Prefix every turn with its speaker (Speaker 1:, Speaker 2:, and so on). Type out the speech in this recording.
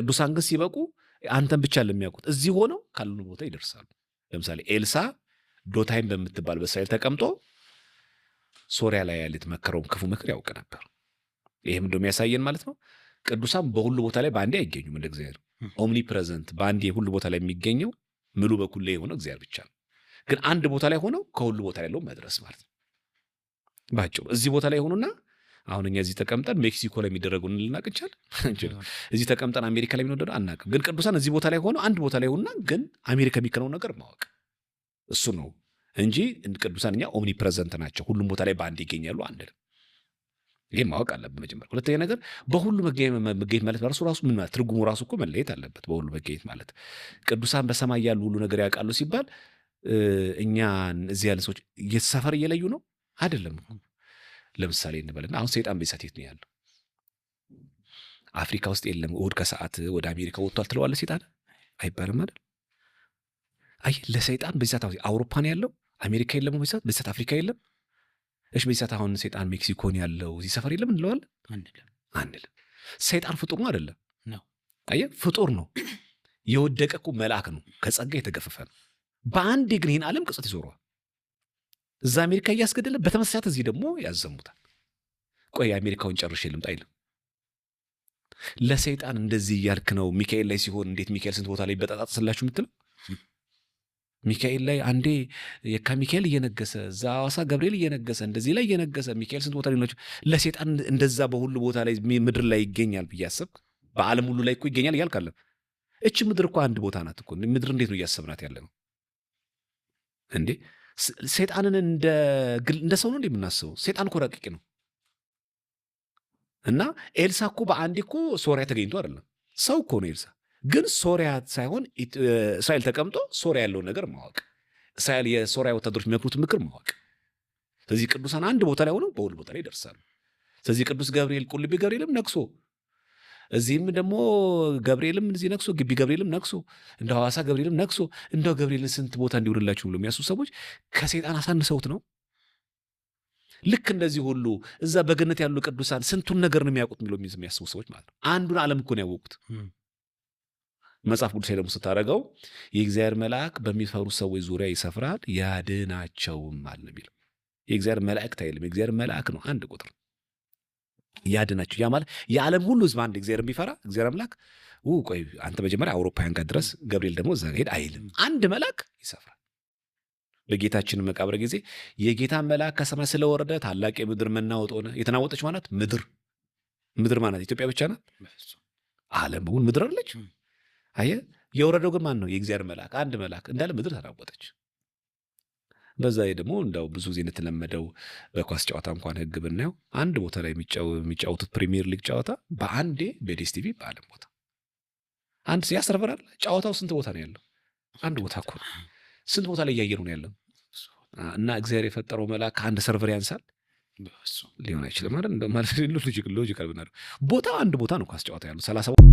Speaker 1: ቅዱሳን ግን ሲበቁ አንተን ብቻ ለሚያውቁት እዚህ ሆነው ካሉ ቦታ ይደርሳሉ። ለምሳሌ ኤልሳ ዶታይም በምትባል በእስራኤል ተቀምጦ ሶሪያ ላይ ያለ የተመከረውን ክፉ ምክር ያውቅ ነበር። ይሄም እንደሚያሳየን ማለት ነው ቅዱሳን በሁሉ ቦታ ላይ በአንዴ አይገኙም። እንደ እግዚአብሔር ኦምኒ ፕሬዘንት በአንዴ ሁሉ ቦታ ላይ የሚገኘው ምሉ በኩል ላይ የሆነው እግዚአብሔር ብቻ ነው። ግን አንድ ቦታ ላይ ሆነው ከሁሉ ቦታ ላይ ያለው መድረስ ማለት ነው። ባጭሩ እዚህ ቦታ ላይ ሆኑና አሁን እኛ እዚህ ተቀምጠን ሜክሲኮ ላይ የሚደረጉን ልናቅ እንችላለን። እዚህ ተቀምጠን አሜሪካ ላይ የሚወደዱ አናውቅም። ግን ቅዱሳን እዚህ ቦታ ላይ ሆነው አንድ ቦታ ላይ ሆኑና ግን አሜሪካ የሚከነው ነገር ማወቅ እሱ ነው እንጂ ቅዱሳን እኛ ኦምኒ ፕሬዘንት ናቸው ሁሉም ቦታ ላይ በአንድ ይገኛሉ አንልም። ይሄ ማወቅ አለብን መጀመሪያ። ሁለተኛ ነገር በሁሉ መገኘት ማለት ራሱ ምን ማለት ትርጉሙ ራሱ እኮ መለየት አለበት። በሁሉ መገኘት ማለት ቅዱሳን በሰማይ ያሉ ሁሉ ነገር ያውቃሉ ሲባል እኛን እዚህ ያለ ሰዎች የሰፈር እየለዩ ነው አይደለም። ለምሳሌ እንበልና አሁን ሰይጣን በሰዓት የት ነው ያለው? አፍሪካ ውስጥ የለም። እሑድ ከሰዓት ወደ አሜሪካ ወጥቷል ትለዋለህ ሰይጣን አይባልም አይደል? አይ ለሰይጣን በሰዓት አውሮፓ ነው ያለው፣ አሜሪካ የለም። በሰዓት አፍሪካ የለም። እሺ በሰዓት አሁን ሰይጣን ሜክሲኮን ያለው እዚህ ሰፈር የለም እንለዋለን አንልም። ሰይጣን ፍጡር ነው አይደለም ነው። አየህ ፍጡር ነው። የወደቀ እኮ መልአክ ነው፣ ከጸጋ የተገፈፈ ነው። በአንዴ ግን ይህን ዓለም ቅጽበት ይዞረዋል። እዛ አሜሪካ እያስገደለ በተመሳሳት እዚህ ደግሞ ያዘሙታል። ቆይ አሜሪካውን ጨርሼ ልምጣ አይልም። ለሰይጣን እንደዚህ እያልክ ነው ሚካኤል ላይ ሲሆን እንዴት ሚካኤል ስንት ቦታ ላይ በጣጣስላችሁ የምትለው? ሚካኤል ላይ አንዴ የካ ሚካኤል እየነገሰ እዛ ሐዋሳ ገብርኤል እየነገሰ እንደዚህ ላይ እየነገሰ ሚካኤል ስንት ቦታ ላይ ነው? ለሰይጣን እንደዛ በሁሉ ቦታ ላይ ምድር ላይ ይገኛል ብዬ አሰብክ? በዓለም ሁሉ ላይ እኮ ይገኛል እያልካለ እቺ ምድር እኮ አንድ ቦታ ናት እኮ። ምድር እንዴት ነው እያሰብናት ያለ ነው እንዴ? ሰይጣንን እንደ ሰው ነው እንደምናስበው? ሰይጣን እኮ ረቂቅ ነው። እና ኤልሳ እኮ በአንዴ እኮ ሶሪያ ተገኝቶ አይደለም ሰው እኮ ነው ኤልሳ። ግን ሶሪያ ሳይሆን እስራኤል ተቀምጦ ሶሪያ ያለውን ነገር ማወቅ፣ እስራኤል የሶሪያ ወታደሮች የሚመክሩት ምክር ማወቅ። ስለዚህ ቅዱሳን አንድ ቦታ ላይ ሆነው በሁሉ ቦታ ላይ ይደርሳሉ። ስለዚህ ቅዱስ ገብርኤል ቁልቢ ገብርኤልም ነግሶ እዚህም ደግሞ ገብርኤልም እዚህ ነግሶ ግቢ ገብርኤልም ነግሶ እንደ ሐዋሳ ገብርኤልም ነግሶ እንደው ገብርኤልን ስንት ቦታ እንዲውልላችሁ ብሎ የሚያስቡ ሰዎች ከሰይጣን አሳንሰውት ነው። ልክ እንደዚህ ሁሉ እዛ በገነት ያሉ ቅዱሳን ስንቱን ነገር ነው የሚያውቁት ብሎ የሚያስቡ ሰዎች ማለት ነው። አንዱን ዓለም እኮ ነው ያወቁት። መጽሐፍ ቅዱስ ደግሞ ስታደርገው የእግዚአብሔር መልአክ በሚፈሩ ሰዎች ዙሪያ ይሰፍራል ያድናቸውም አለ የሚለው። የእግዚአብሔር መላእክት አይልም፣ የእግዚአብሔር መልአክ ነው አንድ ቁጥር ያድናቸው። ያ ማለት የዓለም ሁሉ ሕዝብ አንድ እግዚአብሔር ቢፈራ እግዚአብሔር አምላክ ቆይ አንተ መጀመሪያ አውሮፓውያን ጋር ድረስ ገብርኤል ደግሞ እዛ ሄድ አይልም። አንድ መልአክ ይሰፍራል። በጌታችን መቃብር ጊዜ የጌታ መልአክ ከሰማይ ስለወረደ ታላቅ የምድር መናወጥ ሆነ። የተናወጠች ማለት ምድር ማለት ኢትዮጵያ ብቻ ናት? ዓለም በሙሉ ምድር አለች። አየህ የወረደው ግን ማን ነው? የእግዚአብሔር መልአክ። አንድ መልአክ እንዳለ ምድር ተናወጠች። በዛ ላይ ደግሞ እንዳው ብዙ ጊዜ እንደተለመደው በኳስ ጨዋታ እንኳን ህግ ብናየው አንድ ቦታ ላይ የሚጫወቱት ፕሪሚየር ሊግ ጨዋታ በአንዴ በዲኤስ ቲቪ በዓለም ቦታ አንድ ያሰርቨራል። ጨዋታው ስንት ቦታ ነው ያለው? አንድ ቦታ እኮ ነው። ስንት ቦታ ላይ እያየሩ ነው ያለው? እና እግዚአብሔር የፈጠረው መልአክ ከአንድ ሰርቨር ያንሳል? ሊሆን አይችልም አይደል? ማለት ሎጂካል ብናደርገው ቦታው አንድ ቦታ ነው ኳስ ጨዋታ ያለው 30